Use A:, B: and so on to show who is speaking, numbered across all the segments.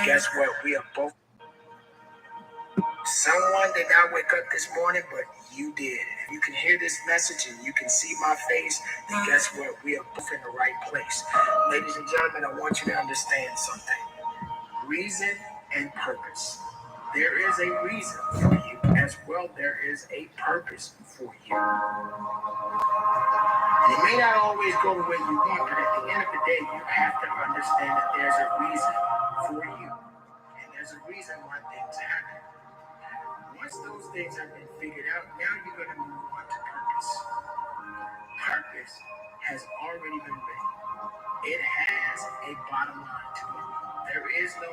A: Guess what? We are both. Someone did not wake up this morning, but you did. If you can hear this message and you can see my face, then guess what? We are both in the right place. Ladies and gentlemen, I want you to understand something. Reason and purpose. There is a reason for you as well. There is a purpose for you. And it may not always go the way you want, but at the end of the day, you have to understand that there's a reason for you. And there's a reason why things happen. Once those things have been figured out, now you're going to move on to purpose. Purpose has already been written. It has a bottom line to it. There is no,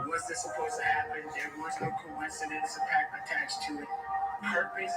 A: was this supposed to happen? There was no coincidence attached to it. Purpose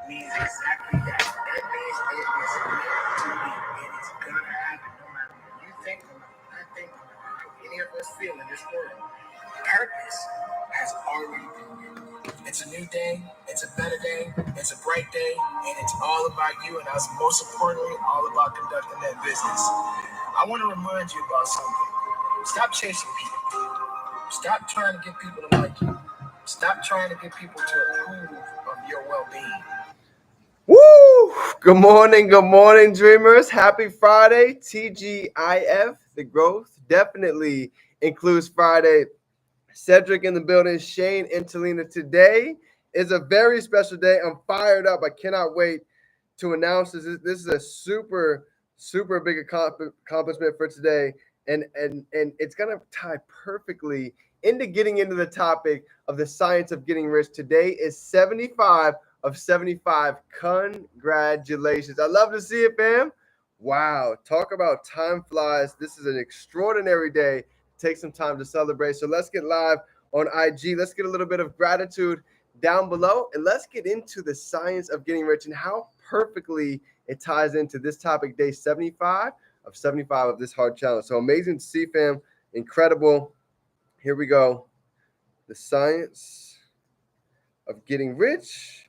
A: means exactly that. That means it is meant to be. It is going to happen no matter what you think or not think or how any of us feel in this world. Purpose has already been written. It's a new day, it's a better day, it's a bright day, and it's all about you, and us, most importantly, all about conducting that business. I want to remind you about something. Stop chasing people. Stop trying to get people to like you. Stop trying to get people to approve of your well-being.
B: Woo! Good morning, dreamers. Happy Friday, TGIF. The growth definitely includes Friday. Cedric in the building, Shane and Talina. Today is a very special day. I'm fired up. I cannot wait to announce this. This is a super big accomplishment for today. And it's going to tie perfectly into getting into the topic of the science of getting rich. Today is 75 of 75. Congratulations. I love to see it, fam. Wow. Talk about time flies. This is an extraordinary day. Take some time to celebrate. So let's get live on IG. Let's get a little bit of gratitude down below, and let's get into the science of getting rich and how perfectly it ties into this topic, day 75 of 75 of this hard challenge. So amazing to see, fam. Incredible. Here we go. The science of getting rich.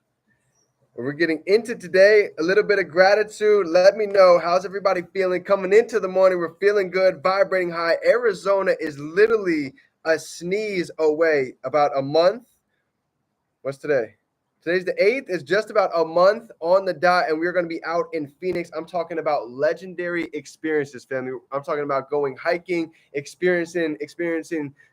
B: We're getting into today a little bit of gratitude. Let me know, how's everybody feeling coming into the morning? We're feeling good, vibrating high. Arizona is literally a sneeze away. About a month. What's today? Today's the 8th. It's just about a month on the dot, and we're going to be out in Phoenix. I'm talking about legendary experiences, family. I'm talking about going hiking, experiencing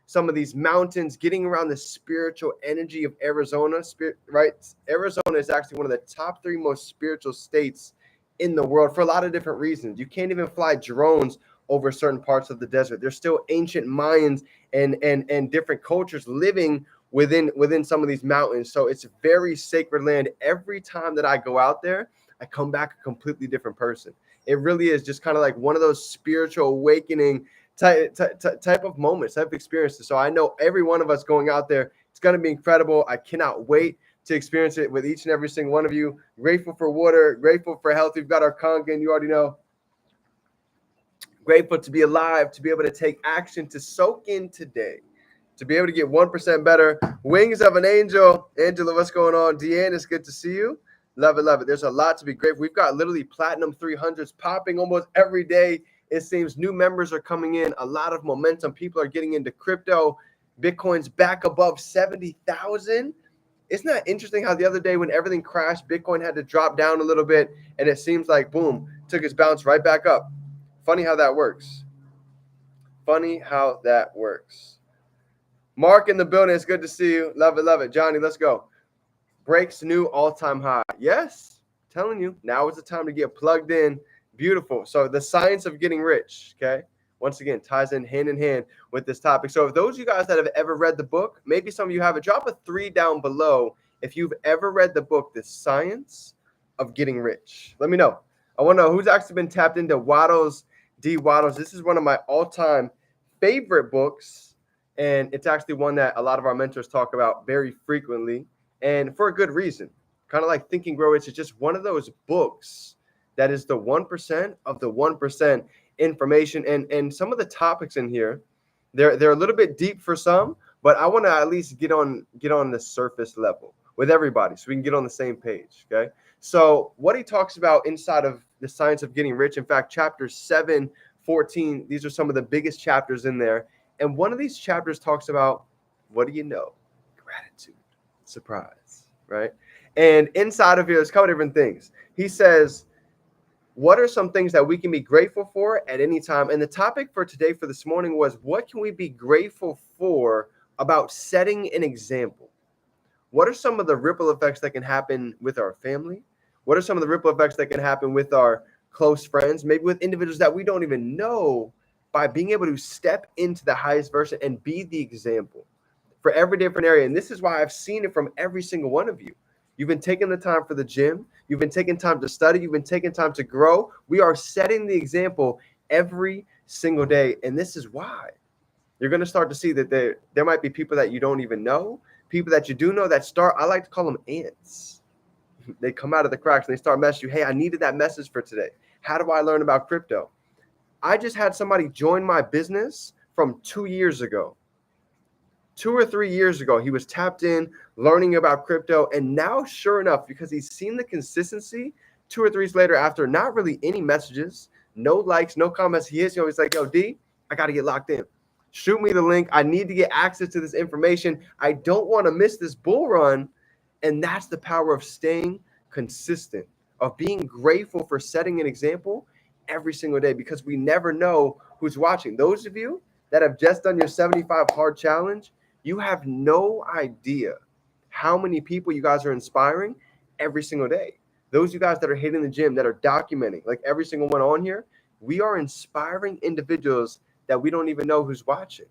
B: some of these mountains, getting around the spiritual energy of Arizona. Right? Arizona is actually one of the top 3 most spiritual states in the world for a lot of different reasons. You can't even fly drones over certain parts of the desert. There's still ancient Mayans and different cultures living within some of these mountains. So it's very sacred land. Every time that I go out there, I come back a completely different person. It really is just kind of like one of those spiritual awakening type of moments, type of experiences. So I know every one of us going out there, it's going to be incredible. I cannot wait to experience it with each and every single one of you. Grateful for water, grateful for health. We've got our Kangen, you already know. Grateful to be alive, to be able to take action, to soak in today, to be able to get 1% better. Wings of an angel. Angela, what's going on? Deanne, it's good to see you. Love it, love it. There's a lot to be grateful. We've got literally platinum 300s popping almost every day. It seems new members are coming in. A lot of momentum. People are getting into crypto. Bitcoin's back above 70,000. Isn't that interesting how the other day when everything crashed, Bitcoin had to drop down a little bit, and it seems like, boom, took its bounce right back up. Funny how that works. Funny how that works. Mark in the building. It's good to see you. Love it, love it. Johnny, let's go. Breaks new all-time high. Yes, telling you. Now is the time to get plugged in. Beautiful. So the science of getting rich, okay, once again, ties in hand with this topic. So if those of you guys that have ever read the book, maybe some of you haven't, drop a 3 down below if you've ever read the book, The Science of Getting Rich. Let me know. I want to know who's actually been tapped into Waddles, D. Waddles. This is one of my all-time favorite books. And it's actually one that a lot of our mentors talk about very frequently, and for a good reason. Kind of like Think and Grow Rich is just one of those books that is the 1% of the 1% information. And some of the topics in here, they're a little bit deep for some, but I want to at least get on the surface level with everybody so we can get on the same page. Okay. So what he talks about inside of The Science of Getting Rich, in fact, chapter 7, 14, these are some of the biggest chapters in there. And one of these chapters talks about, what do you know? Gratitude. Surprise, right? And inside of here, there's a couple different things. He says, what are some things that we can be grateful for at any time? And the topic for today, for this morning, was what can we be grateful for about setting an example? What are some of the ripple effects that can happen with our family? What are some of the ripple effects that can happen with our close friends, maybe with individuals that we don't even know, by being able to step into the highest version and be the example for every different area? And this is why I've seen it from every single one of you. You've been taking the time for the gym. You've been taking time to study. You've been taking time to grow. We are setting the example every single day. And this is why you're going to start to see that there might be people that you don't even know, people that you do know that start, I like to call them ants. They come out of the cracks and they start messaging you. Hey, I needed that message for today. How do I learn about crypto? I just had somebody join my business from 2 years ago. 2 or 3 years ago, he was tapped in, learning about crypto. And now, sure enough, because he's seen the consistency, 2 or 3 years later, after not really any messages, no likes, no comments, he's like, yo, D, I got to get locked in. Shoot me the link. I need to get access to this information. I don't want to miss this bull run. And that's the power of staying consistent, of being grateful for setting an example every single day, because we never know who's watching. Those of you that have just done your 75 hard challenge, you have no idea how many people you guys are inspiring every single day. Those of you guys that are hitting the gym, that are documenting, like every single one on here, we are inspiring individuals that we don't even know who's watching.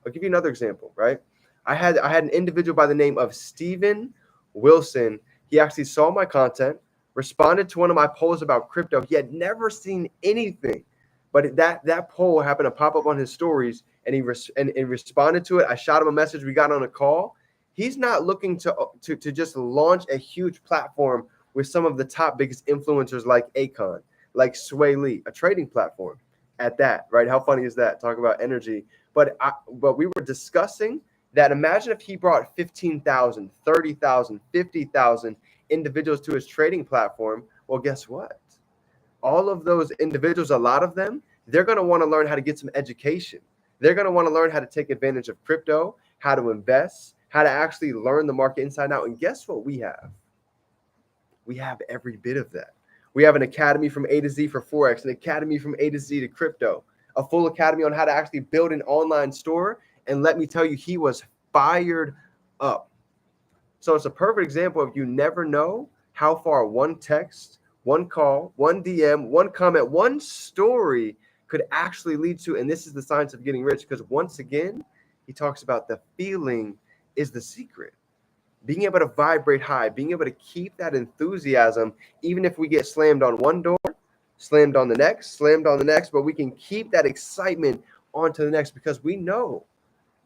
B: I'll give you another example, right? I had an individual by the name of Steven Wilson. He actually saw my content, responded to one of my polls about crypto. He had never seen anything, but that poll happened to pop up on his stories, and he responded to it. I shot him a message. We got on a call. He's not looking to just launch a huge platform with some of the top biggest influencers like Akon, like Sway Lee, a trading platform at that, right? How funny is that? Talk about energy. But we were discussing that. Imagine if he brought 15,000, 30,000, 50,000 individuals to his trading platform. Well, guess what? All of those individuals, a lot of them, they're going to want to learn how to get some education. They're going to want to learn how to take advantage of crypto, how to invest, how to actually learn the market inside and out. And guess what we have? We have every bit of that. We have an academy from A to Z for Forex, an academy from A to Z to crypto, a full academy on how to actually build an online store. And let me tell you, he was fired up. So it's a perfect example of, you never know how far one text, one call, one DM, one comment, one story could actually lead to. And this is the science of getting rich, because once again, he talks about the feeling is the secret. Being able to vibrate high, being able to keep that enthusiasm, even if we get slammed on one door, slammed on the next, but we can keep that excitement onto the next, because we know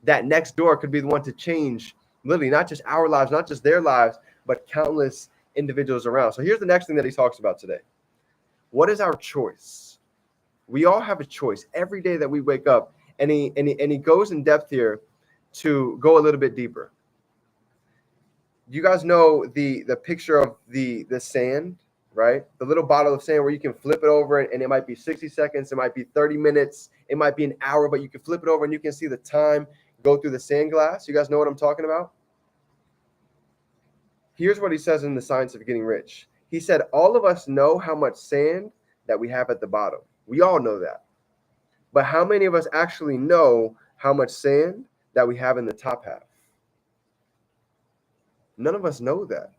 B: that next door could be the one to change literally not just our lives, not just their lives, but countless individuals around. So here's the next thing that he talks about today. What is our choice? We all have a choice every day that we wake up, and he goes in depth here to go a little bit deeper. You guys know the picture of the sand, right? The little bottle of sand where you can flip it over, and it might be 60 seconds, it might be 30 minutes, it might be an hour, but you can flip it over and you can see the time go through the sand glass. You guys know what I'm talking about? Here's what he says in The Science of Getting Rich. He said, all of us know how much sand that we have at the bottom. We all know that. But how many of us actually know how much sand that we have in the top half? None of us know that.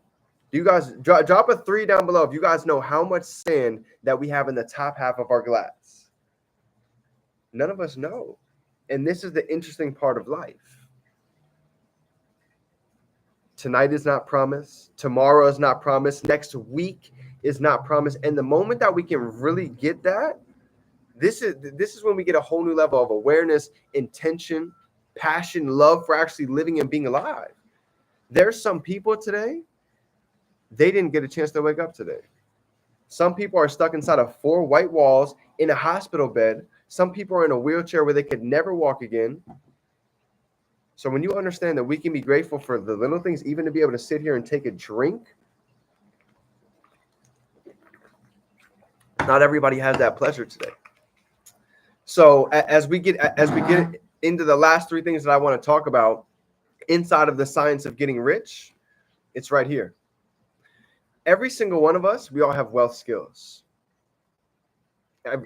B: Do you guys drop a 3 down below if you guys know how much sand that we have in the top half of our glass? None of us know. And this is the interesting part of life. Tonight is not promised. Tomorrow is not promised. Next week is not promised. And the moment that we can really get that, this is when we get a whole new level of awareness, intention, passion, love for actually living and being alive. There's some people today, they didn't get a chance to wake up today. Some people are stuck inside of 4 white walls in a hospital bed. Some people are in a wheelchair where they could never walk again. So when you understand that we can be grateful for the little things, even to be able to sit here and take a drink, not everybody has that pleasure today. So as we get into the last three things that I want to talk about inside of the science of getting rich, it's right here. Every single one of us, we all have wealth skills.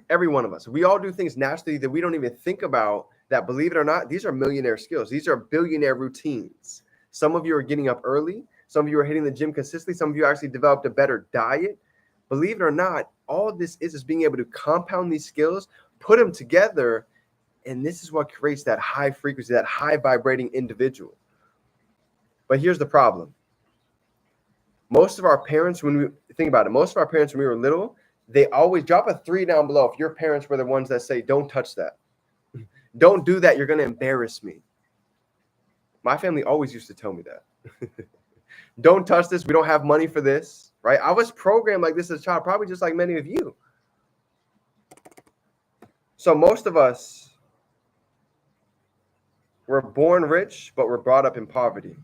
B: Every one of us. We all do things naturally that we don't even think about, that, believe it or not, these are millionaire skills. These are billionaire routines. Some of you are getting up early. Some of you are hitting the gym consistently. Some of you actually developed a better diet. Believe it or not, all this is being able to compound these skills, put them together, and this is what creates that high frequency, that high vibrating individual. But here's the problem. Most of our parents, when we think about it, most of our parents when we were little, they always drop a 3 down below if your parents were the ones that say, don't touch that. Don't do that. You're going to embarrass me. My family always used to tell me that. Don't touch this. We don't have money for this, right? I was programmed like this as a child, probably just like many of you. So most of us were born rich, but we're brought up in poverty.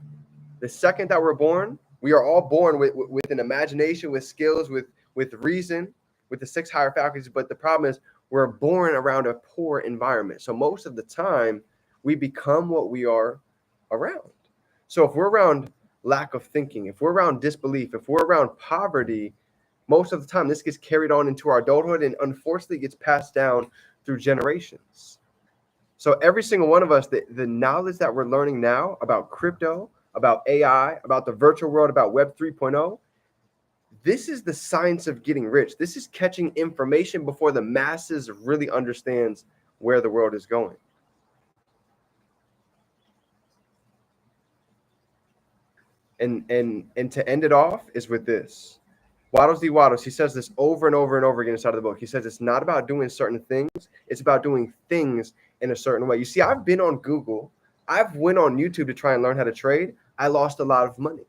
B: The second that we're born, we are all born with an imagination, with skills, with reason, with the 6 higher faculties. But the problem is we're born around a poor environment. So most of the time we become what we are around. So if we're around lack of thinking, if we're around disbelief, if we're around poverty, most of the time this gets carried on into our adulthood and unfortunately gets passed down through generations. So every single one of us, the knowledge that we're learning now about crypto, about AI, about the virtual world, about Web 3.0, this is the science of getting rich. This is catching information before the masses really understands where the world is going. And to end it off is with this. Waddles D. Waddles, he says this over and over and over again inside of the book. He says it's not about doing certain things. It's about doing things in a certain way. You see, I've been on Google. I've went on YouTube to try and learn how to trade. I lost a lot of money.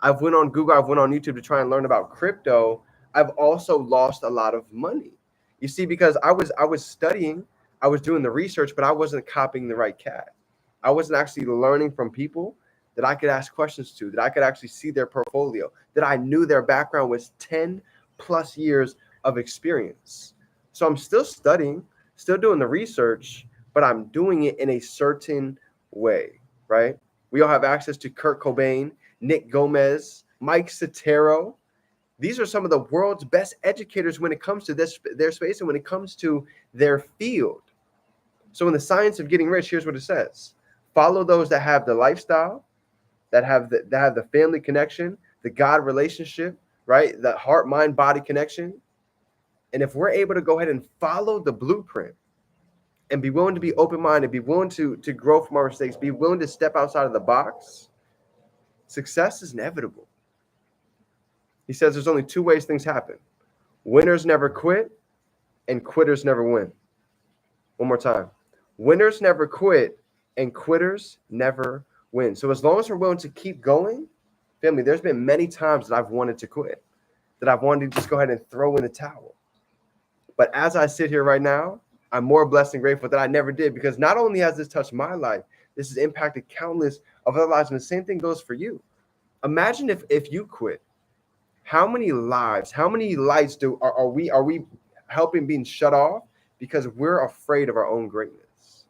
B: I've went on Google. I've went on YouTube to try and learn about crypto. I've also lost a lot of money. You see, because I was studying, I was doing the research, but I wasn't copying the right cat. I wasn't actually learning from people that I could ask questions to, that I could actually see their portfolio, that I knew their background was 10 plus years of experience. So I'm still studying, still doing the research, but I'm doing it in a certain way, right? We all have access to Kurt Cobain, Nick Gomez, Mike Sotero. These are some of the world's best educators when it comes to their space and when it comes to their field. So in the science of getting rich, here's what it says. Follow those that have the lifestyle, that have the family connection, the God relationship, right? The heart, mind, body connection. And if we're able to go ahead and follow the blueprint and be willing to be open-minded, be willing to grow from our mistakes, be willing to step outside of the box, success is inevitable. He says there's only 2 ways things happen. Winners never quit and quitters never win. One more time. Winners never quit and quitters never win. So as long as we're willing to keep going, family, there's been many times that I've wanted to quit, that I've wanted to just go ahead and throw in the towel. But as I sit here right now, I'm more blessed and grateful that I never did, because not only has this touched my life, this has impacted countless of other lives. And the same thing goes for you. Imagine if you quit. How many lives, how many lights are we helping being shut off because we're afraid of our own greatness?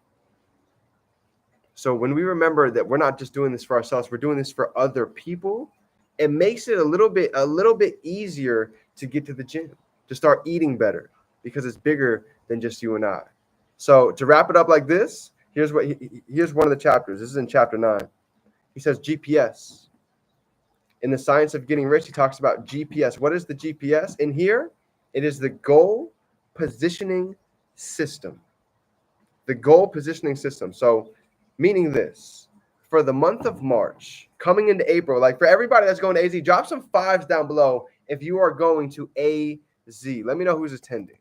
B: So when we remember that we're not just doing this for ourselves, we're doing this for other people, it makes it a little bit easier to get to the gym, to start eating better, because it's bigger than just you and I. So to wrap it up like this, here's one of the chapters. This is in chapter 9. He says GPS. In the science of getting rich, he talks about GPS. What is the GPS? In here, it is the goal positioning system. The goal positioning system. So meaning this, for the month of March, coming into April, like for everybody that's going to AZ, drop some 5s down below if you are going to AZ. Let me know who's attending.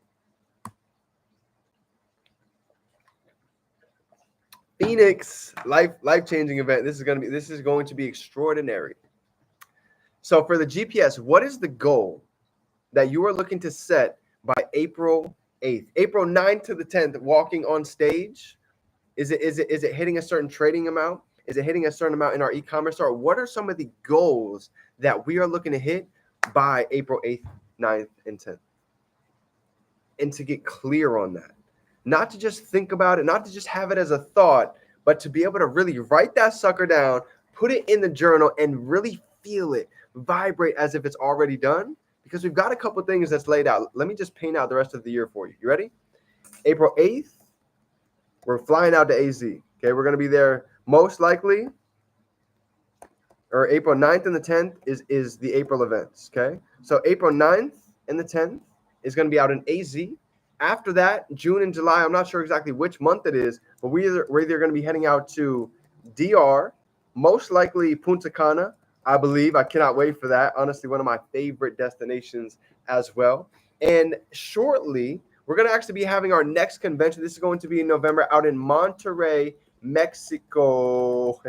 B: Phoenix, life-changing event. This is going to be extraordinary. So for the GPS, what is the goal that you are looking to set by April 8th? April 9th to the 10th, walking on stage? Is it hitting a certain trading amount? Is it hitting a certain amount in our e-commerce store? What are some of the goals that we are looking to hit by April 8th, 9th, and 10th? And to get clear on that. not to just think about it, not to just have it as a thought, but to be able to really write that sucker down, put it in the journal, and really feel it vibrate as if it's already done. Because we've got a couple things that's laid out. Let me just paint out the rest of the year for you. You ready? April 8th, we're flying out to AZ. Okay, we're going to be there most likely, or April 9th and the 10th is the April events. Okay, so April 9th and the 10th is going to be out in AZ. After that, June and July, I'm not sure exactly which month it is, but we're either going to be heading out to DR, most likely Punta Cana, I believe. I cannot wait for that. Honestly, one of my favorite destinations as well. And shortly, we're going to actually be having our next convention. This is going to be in November out in Monterrey, Mexico.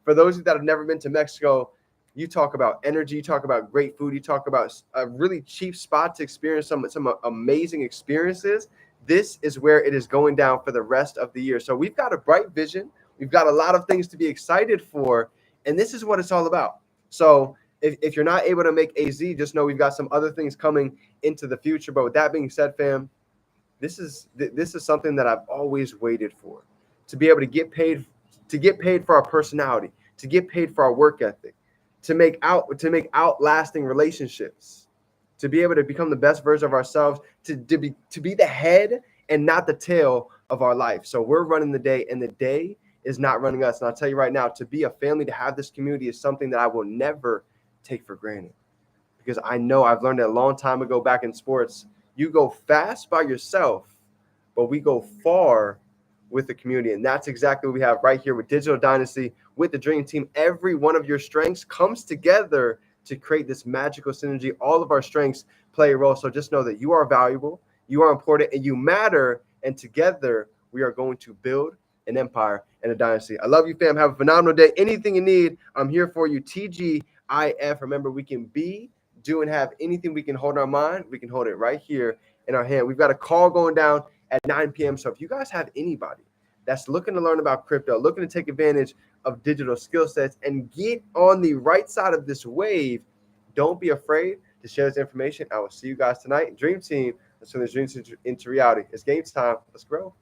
B: For those of you that have never been to Mexico, you talk about energy, you talk about great food, you talk about a really cheap spot to experience some amazing experiences. This is where it is going down for the rest of the year. So we've got a bright vision. We've got a lot of things to be excited for, and this is what it's all about. So if you're not able to make AZ, just know we've got some other things coming into the future. But with that being said, fam, this is something that I've always waited for, to be able to get paid for our personality, to get paid for our work ethic, to make outlasting relationships, to be able to become the best version of ourselves, to be the head and not the tail of our life. So we're running the day, and the day is not running us. And I'll tell you right now, to be a family, to have this community is something that I will never take for granted, because I know I've learned it a long time ago back in sports. You go fast by yourself, but we go far with the community. And that's exactly what we have right here with Digital Dynasty, with the Dream Team. Every one of your strengths comes together to create this magical synergy. All of our strengths play a role. So just know that you are valuable, you are important, and you matter. And together we are going to build an empire and a dynasty. I love you, fam. Have a phenomenal day. Anything you need, I'm here for you. TGIF. Remember, we can be, do, and have anything we can hold in our mind. We can hold it right here in our hand. We've got a call going down at 9 p.m. So if you guys have anybody that's looking to learn about crypto, looking to take advantage of digital skill sets and get on the right side of this wave, don't be afraid to share this information. I will see you guys tonight. Dream Team, let's turn this dream into reality. It's game time. Let's grow.